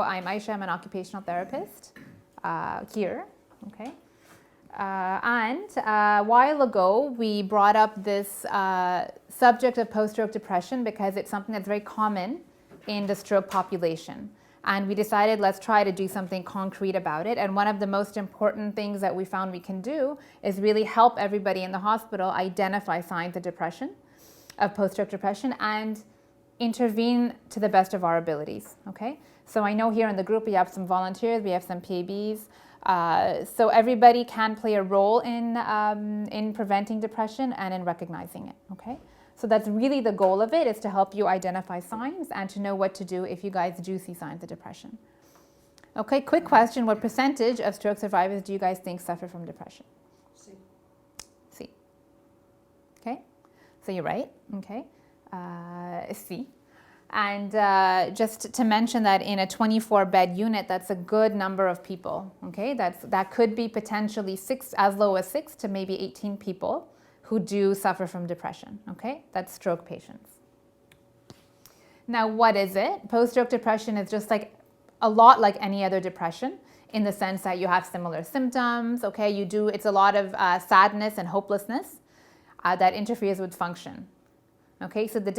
I'm Aisha, I'm an occupational therapist here, okay? And a while ago, we brought up this subject of post-stroke depression because it's something that's very common in the stroke population. And we decided, let's try to do something concrete about it. And one of the most important things that we found we can do is really help everybody in the hospital identify signs of depression, of post-stroke depression, and intervene to the best of our abilities, okay? So I know here in the group we have some volunteers, we have some PABs, so everybody can play a role in preventing depression and in recognizing it, okay? So that's really the goal of it, is to help you identify signs and to know what to do if you guys do see signs of depression. Okay, quick question, what percentage of stroke survivors do you guys think suffer from depression? C. C. Okay, so you're right, okay. C. And just to mention that in a 24-bed unit, that's a good number of people, okay? That could be potentially as low as 6 to maybe 18 people who do suffer from depression, okay? That's stroke patients. Now, what is it? Post-stroke depression is just like a lot like any other depression in the sense that you have similar symptoms, okay? It's a lot of sadness and hopelessness that interferes with function. Okay, so the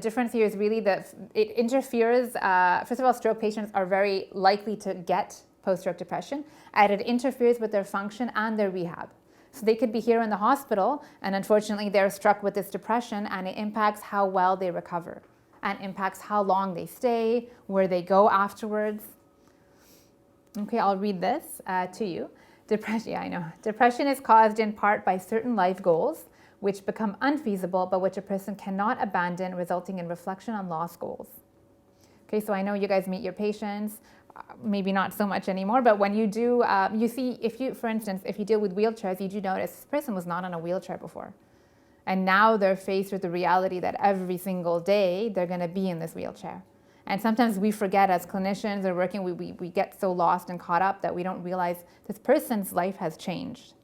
difference here is really that it interferes, first of all, stroke patients are very likely to get post-stroke depression, and it interferes with their function and their rehab. So they could be here in the hospital, and unfortunately they're struck with this depression, and it impacts how well they recover, and impacts how long they stay, where they go afterwards. Okay, I'll read this to you. Depression, yeah, I know. Depression is caused in part by certain life goals which become unfeasible, but which a person cannot abandon, resulting in reflection on lost goals. Okay, so I know you guys meet your patients, maybe not so much anymore, but when you do, you see, for instance, if you deal with wheelchairs, you do notice this person was not on a wheelchair before. And now they're faced with the reality that every single day they're gonna be in this wheelchair. And sometimes we forget as clinicians or working, we get so lost and caught up that we don't realize this person's life has changed.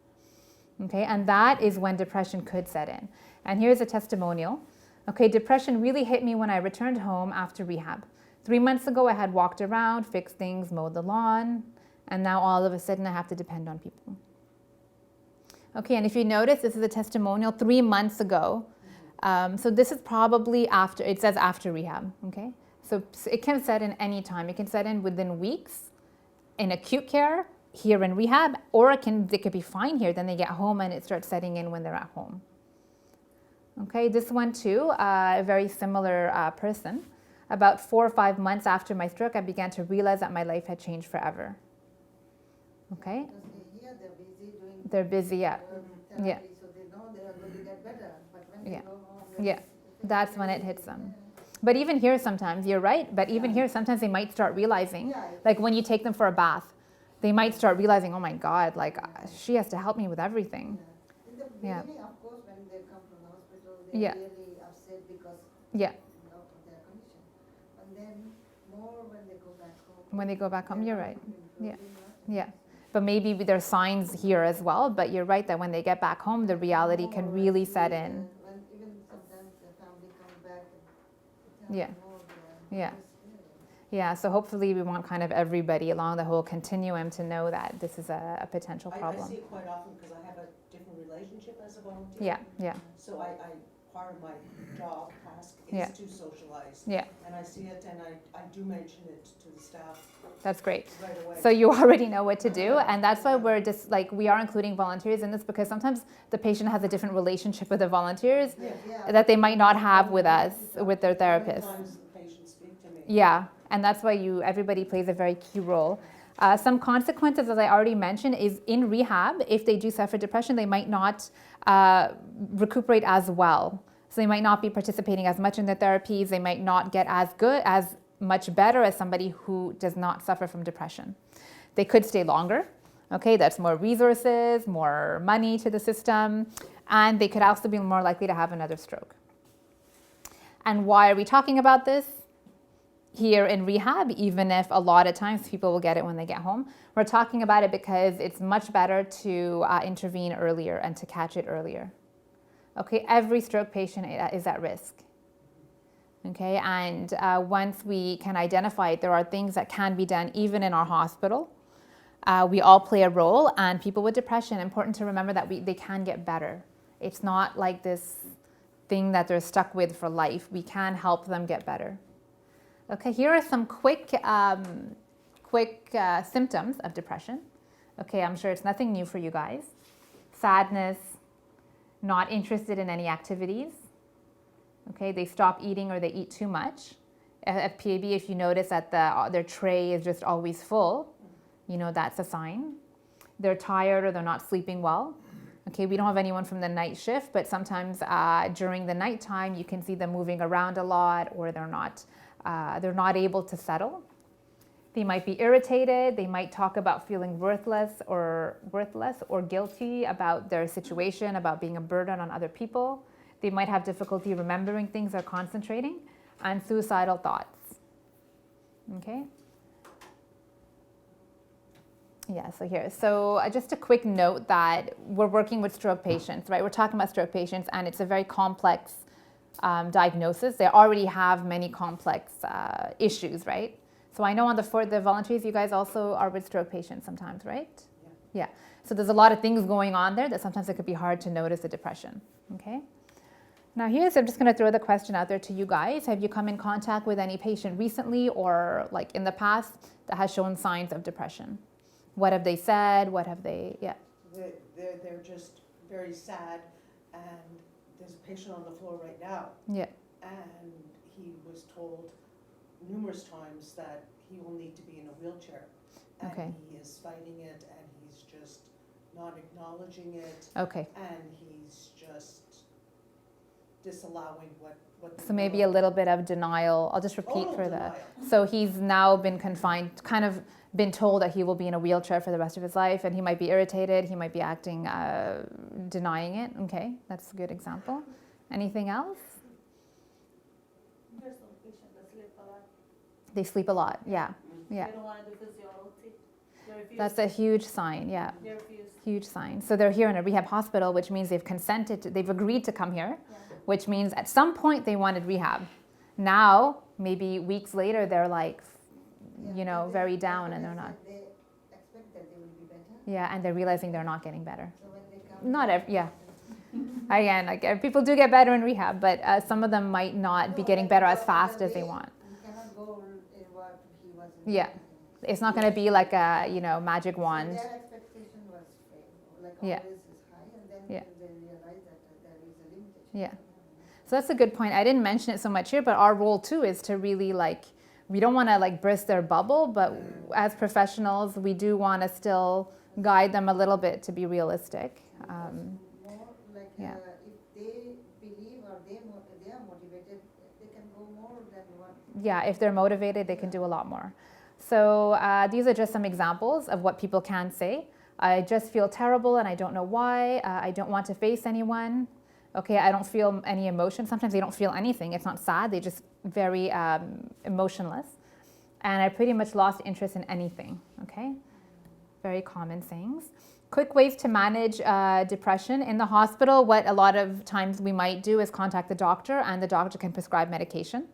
Okay, and that is when depression could set in. And here's a testimonial. Okay, depression really hit me when I returned home after rehab. 3 months ago, I had walked around, fixed things, mowed the lawn, and now all of a sudden I have to depend on people. Okay, and if you notice, this is a testimonial 3 months ago. So this is probably after, it says after rehab, okay? So it can set in any time. It can set in within weeks in acute care, here in rehab, or they could be fine here, then they get home and it starts setting in when they're at home. Okay, this one too, a very similar person. About 4 or 5 months after my stroke, I began to realize that my life had changed forever. Okay? Here they're busy doing. They're busy, yeah. Therapy, Yeah. so they know they are going to get better. But when Yeah. they go home, Yeah, that's when it hits them. But even here sometimes, you're right, but even here sometimes they might start realizing, like when you take them for a bath, they might start realizing, oh my God, like she has to help me with everything. In the Yeah. beginning, of course, when they come from the hospital, they're really upset because Yeah. of their condition. And then more when they go back home. When they go back home, you're right. Yeah. improving lots. Yeah. But maybe there's signs here as well, but you're right that when they get back home, the reality can really set in. When even sometimes the family comes back and tell Yeah. them more, Yeah. they're Yeah, so hopefully we want kind of everybody along the whole continuum to know that this is a potential I problem. see it quite often because I have a different relationship as a volunteer. Yeah, yeah, So part of my job task Yeah. is to socialize. yeah, And I see it and I do mention it to the staff that's great. right away. So you already know what to do, and that's why we're just like, we are including volunteers in this because sometimes the patient has a different relationship with the volunteers Yeah. that they might not have with us, with their therapist. Sometimes the patients speak to me. Yeah, and that's why everybody plays a very key role. Some consequences, as I already mentioned, is in rehab, if they do suffer depression, they might not recuperate as well. So they might not be participating as much in the therapies, they might not get as much better as somebody who does not suffer from depression. They could stay longer, okay, that's more resources, more money to the system, and they could also be more likely to have another stroke. And why are we talking about this here in rehab, even if a lot of times people will get it when they get home? We're talking about it because it's much better to intervene earlier and to catch it earlier. Okay, every stroke patient is at risk. Okay, and once we can identify it, there are things that can be done even in our hospital. We all play a role, and people with depression, important to remember that they can get better. It's not like this thing that they're stuck with for life. We can help them get better. Okay, here are some quick symptoms of depression. Okay, I'm sure it's nothing new for you guys. Sadness, not interested in any activities. Okay, they stop eating or they eat too much. FPAB, if you notice that their tray is just always full, you know that's a sign. They're tired or they're not sleeping well. Okay, we don't have anyone from the night shift, but sometimes during the nighttime you can see them moving around a lot, or they're not able to settle. They might be irritated. They might talk about feeling worthless or guilty about their situation, about being a burden on other people. They might have difficulty remembering things or concentrating, and suicidal thoughts. Okay. Yeah, so just a quick note that we're working with stroke patients, right? We're talking about stroke patients, and it's a very complex diagnosis. They already have many complex issues, right? So I know for the volunteers, you guys also are with stroke patients sometimes, right? Yeah. So there's a lot of things going on there that sometimes it could be hard to notice the depression, okay? Now I'm just going to throw the question out there to you guys. Have you come in contact with any patient recently or like in the past that has shown signs of depression? What have they said? They're just very sad, and there's a patient on the floor right now. Yeah. And he was told numerous times that he will need to be in a wheelchair. And Okay. he is fighting it, and he's just not acknowledging it. Okay. And he's just disallowing what So maybe a little bit of denial. I'll just repeat total for denial. So he's now been confined, kind of been told that he will be in a wheelchair for the rest of his life, and he might be irritated, he might be acting, denying it. Okay, that's a good example. Anything else? There's some patients that sleep a lot. They sleep a lot, yeah. They don't want to do physiotherapy. They refuse. That's a huge sign, yeah. They refuse. Huge sign. So they're here in a rehab hospital, which means they've agreed to come here, which means at some point they wanted rehab. Now, maybe weeks later, they're like, very down, and they're not. They expect that they will be better. Yeah, and they're realizing they're not getting better. So when they come. Not every, yeah. Again, people do get better in rehab, but some of them might not be getting better as fast as they want. You cannot go in what he was in. Yeah. It's not going to be like a, magic wand. Their expectation was like Yeah. always is high, and then Yeah. they realize that there is a limitation. Yeah. So that's a good point. I didn't mention it so much here, but our role too is to really we don't want to burst their bubble, but as professionals, we do want to still guide them a little bit to be realistic. More like Yeah. if they believe or they are motivated, they can go more than what. Yeah, if they're motivated, they can do a lot more. So these are just some examples of what people can say. I just feel terrible and I don't know why. I don't want to face anyone. Okay, I don't feel any emotion. Sometimes they don't feel anything. It's not sad. They're just very emotionless. And I pretty much lost interest in anything. Okay, very common things. Quick ways to manage depression in the hospital. What a lot of times we might do is contact the doctor, and the doctor can prescribe medication.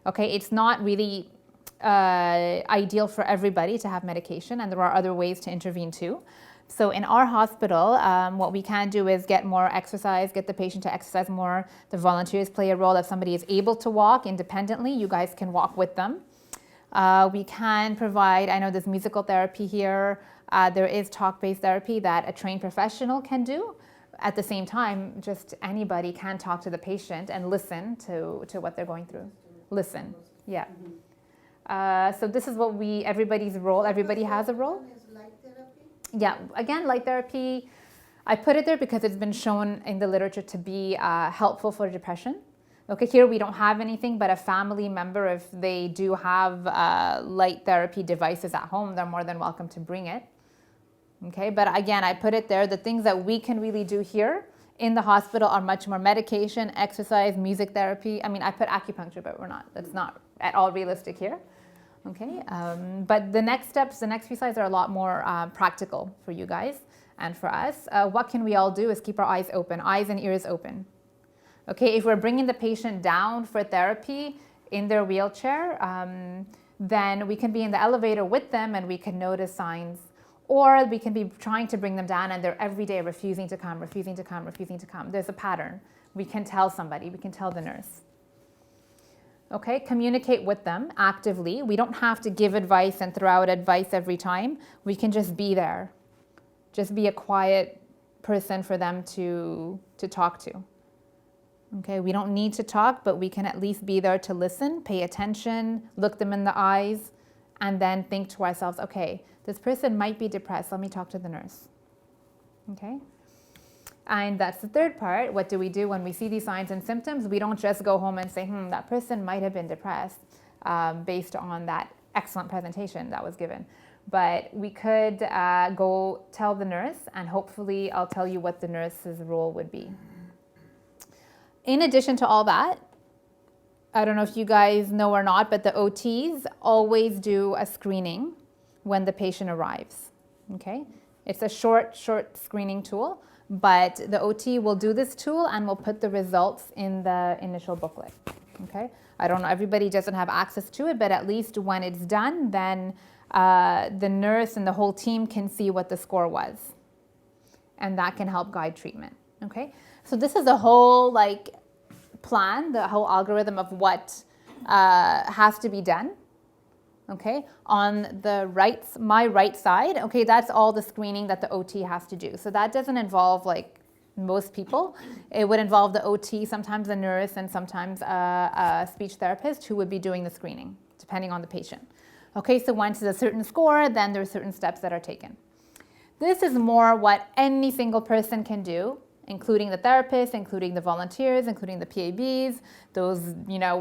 Okay, it's not really ideal for everybody to have medication, and there are other ways to intervene too. So in our hospital, what we can do is get more exercise, get the patient to exercise more. The volunteers play a role. If somebody is able to walk independently, you guys can walk with them. We can provide, I know there's musical therapy here. There is talk-based therapy that a trained professional can do. At the same time, just anybody can talk to the patient and listen to what they're going through. Listen, yeah. So this is what everybody's role, everybody has a role. One is light therapy. Yeah, again, light therapy, I put it there because it's been shown in the literature to be helpful for depression. Okay, here we don't have anything, but a family member, if they do have light therapy devices at home, they're more than welcome to bring it. Okay, but again, I put it there. The things that we can really do here in the hospital are much more medication, exercise, music therapy. I mean, I put acupuncture, but that's not at all realistic here. Okay, but the next steps, the next few slides are a lot more practical for you guys and for us. What can we all do is keep our eyes open, eyes and ears open. Okay, if we're bringing the patient down for therapy, in their wheelchair, then we can be in the elevator with them and we can notice signs. Or we can be trying to bring them down and they're every day refusing to come, refusing to come, refusing to come. There's a pattern. We can tell somebody, we can tell the nurse. Okay, communicate with them actively. We don't have to give advice and throw out advice every time. We can just be there. Just be a quiet person for them to talk to. Okay, we don't need to talk, but we can at least be there to listen, pay attention, look them in the eyes, and then think to ourselves, okay, this person might be depressed. Let me talk to the nurse. Okay? And that's the third part. What do we do when we see these signs and symptoms? We don't just go home and say, that person might have been depressed based on that excellent presentation that was given. But we could go tell the nurse, and hopefully I'll tell you what the nurse's role would be. In addition to all that, I don't know if you guys know or not, but the OTs always do a screening when the patient arrives. Okay? It's a short screening tool, but the OT will do this tool and will put the results in the initial booklet. Okay? I don't know, everybody doesn't have access to it, but at least when it's done, then the nurse and the whole team can see what the score was. And that can help guide treatment. Okay? So this is the whole plan, the whole algorithm of what has to be done. Okay, on the my right side, okay, that's all the screening that the OT has to do. So that doesn't involve most people. It would involve the OT, sometimes a nurse, and sometimes a speech therapist who would be doing the screening, depending on the patient. Okay, so once there's a certain score, then there are certain steps that are taken. This is more what any single person can do, including the therapists, including the volunteers, including the PABs, those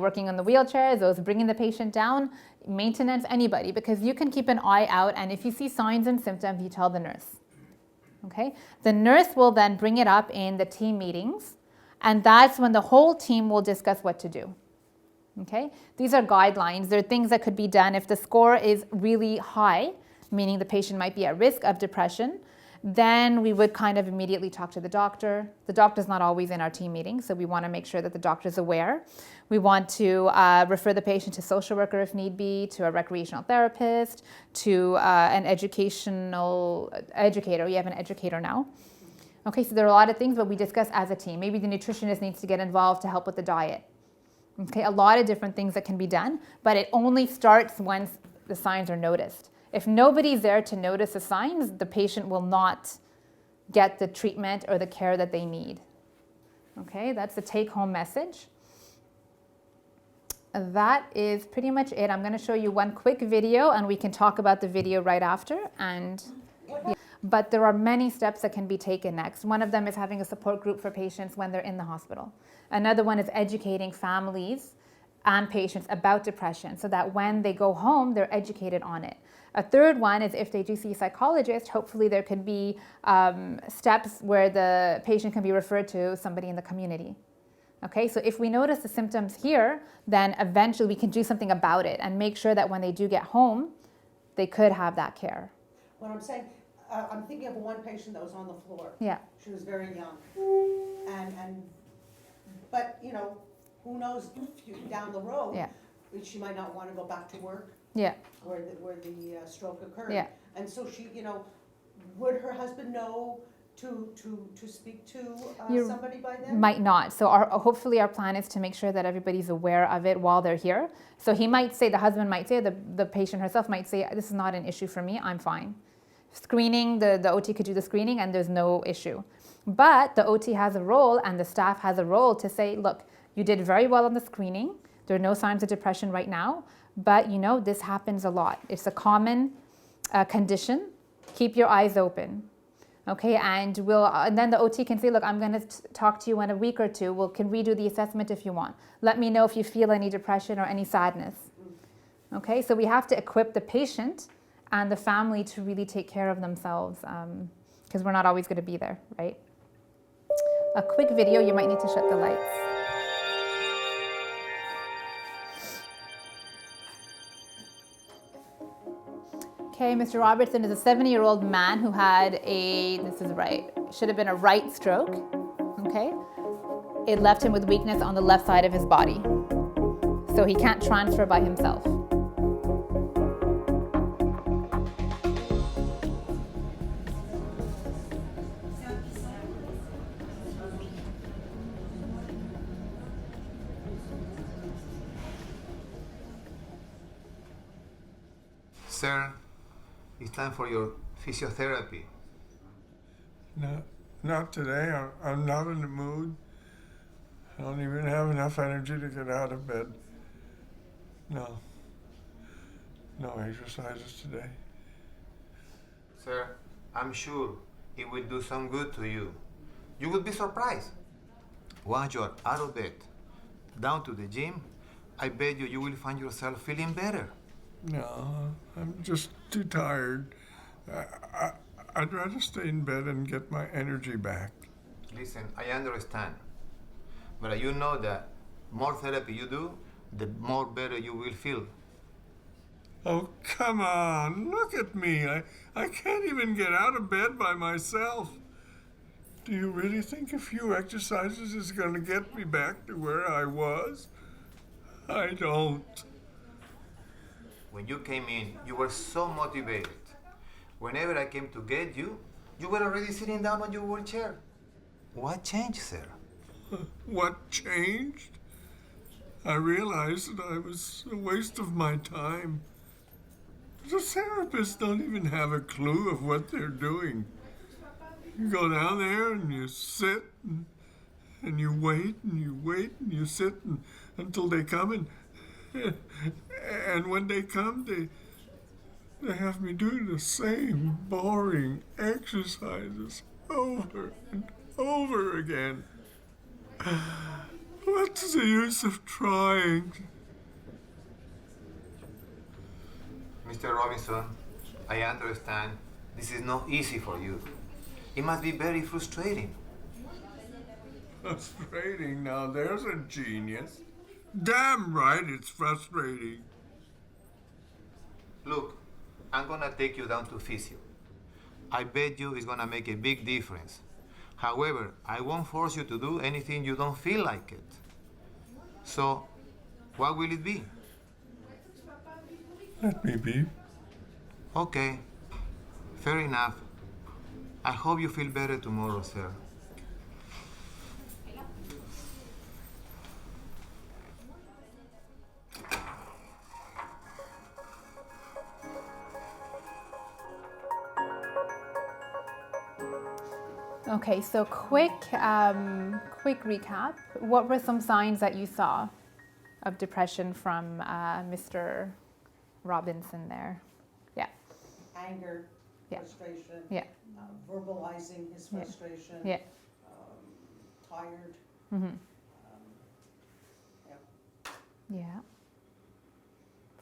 working on the wheelchairs, those bringing the patient down, maintenance, anybody, because you can keep an eye out, and if you see signs and symptoms, you tell the nurse. Okay? The nurse will then bring it up in the team meetings, and that's when the whole team will discuss what to do. Okay? These are guidelines. They're things that could be done if the score is really high, meaning the patient might be at risk of depression. Then we would kind of immediately talk to the doctor. The doctor's not always in our team meetings, so we want to make sure that the doctor's aware. We want to refer the patient to social worker if need be, to a recreational therapist, to an educational educator. We have an educator now. Okay, so there are a lot of things, but we discuss as a team. Maybe the nutritionist needs to get involved to help with the diet. Okay, a lot of different things that can be done, but it only starts once the signs are noticed. If nobody's there to notice the signs, the patient will not get the treatment or the care that they need. Okay, that's the take-home message. That is pretty much it. I'm going to show you one quick video, and we can talk about the video right after. But there are many steps that can be taken next. One of them is having a support group for patients when they're in the hospital. Another one is educating families and patients about depression so that when they go home, they're educated on it. A third one is if they do see a psychologist, hopefully there could be steps where the patient can be referred to somebody in the community. Okay, so if we notice the symptoms here, then eventually we can do something about it and make sure that when they do get home, they could have that care. What I'm saying, I'm thinking of one patient that was on the floor. Yeah. She was very young. But who knows, down the road, Yeah. she might not want to go back to work. Yeah. Where the stroke occurred. Yeah. And so she, would her husband know to speak to somebody by then? Might not. So hopefully our plan is to make sure that everybody's aware of it while they're here. So he might say, the husband might say, the patient herself might say, this is not an issue for me, I'm fine. Screening, the OT could do the screening and there's no issue. But the OT has a role and the staff has a role to say, look, you did very well on the screening. There are no signs of depression right now. But this happens a lot. It's a common condition. Keep your eyes open. Okay, and then the OT can say, look, I'm going to talk to you in a week or two. Well, can redo the assessment if you want. Let me know if you feel any depression or any sadness. Okay, so we have to equip the patient and the family to really take care of themselves because we're not always going to be there, right? A quick video, you might need to shut the lights. Okay, Mr. Robertson is a 70-year-old man who had should have been a right stroke, okay? It left him with weakness on the left side of his body. So he can't transfer by himself. Sir, it's time for your physiotherapy. No, not today. I'm not in the mood. I don't even have enough energy to get out of bed. No. No exercises today. Sir, I'm sure it will do some good to you. You will be surprised. Once you're out of bed, down to the gym, I bet you will find yourself feeling better. No, I'm just too tired. I'd rather stay in bed and get my energy back. Listen, I understand. But you know that more therapy you do, the more better you will feel. Oh, come on. Look at me. I can't even get out of bed by myself. Do you really think a few exercises is going to get me back to where I was? I don't. When you came in, you were so motivated. Whenever I came to get you, you were already sitting down on your wheelchair. What changed, sir? What changed? I realized that I was a waste of my time. The therapists don't even have a clue of what they're doing. You go down there and you sit and you wait and you wait and you sit until they come and when they come, they have me do the same boring exercises over and over again. What's the use of trying? Mr. Robinson, I understand this is not easy for you. It must be very frustrating. Frustrating? Now there's a genius. Damn right it's frustrating. Look, I'm gonna take you down to physio. I bet you it's gonna make a big difference. However, I won't force you to do anything you don't feel like it. So, what will it be? Let me be. Okay, fair enough. I hope you feel better tomorrow, sir. Okay, so quick recap. What were some signs that you saw of depression from Mr. Robinson there? Yeah, Anger, Yeah. frustration. Yeah. Verbalizing his Yeah. frustration. yeah. Tired. Mm-hmm. Yeah. Yeah.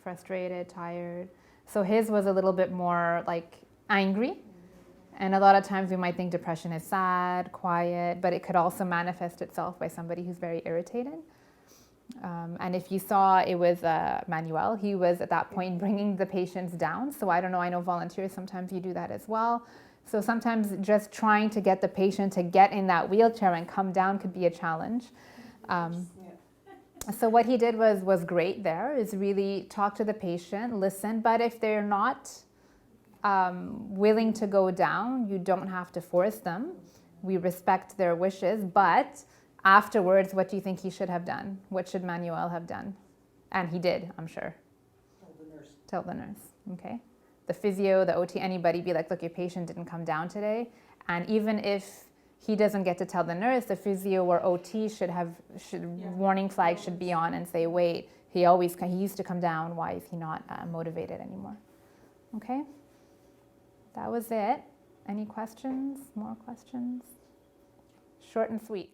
Frustrated, tired. So his was a little bit more like angry. And a lot of times we might think depression is sad, quiet, but it could also manifest itself by somebody who's very irritated. And if you saw, it was Manuel. He was at that point bringing the patients down. So I don't know, I know volunteers, sometimes you do that as well. So sometimes just trying to get the patient to get in that wheelchair and come down could be a challenge. So what he did was great there, is really talk to the patient, listen, but if they're not willing to go down, you don't have to force them. We respect their wishes, but afterwards, what do you think he should have done? What should Manuel have done? And he did, I'm sure. Tell the nurse. Tell the nurse, okay? The physio, the OT, anybody be like, look, your patient didn't come down today. And even if he doesn't get to tell the nurse, the physio or OT warning flag should be on and say, wait, he used to come down, why is he not motivated anymore? Okay? That was it. Any questions? More questions? Short and sweet.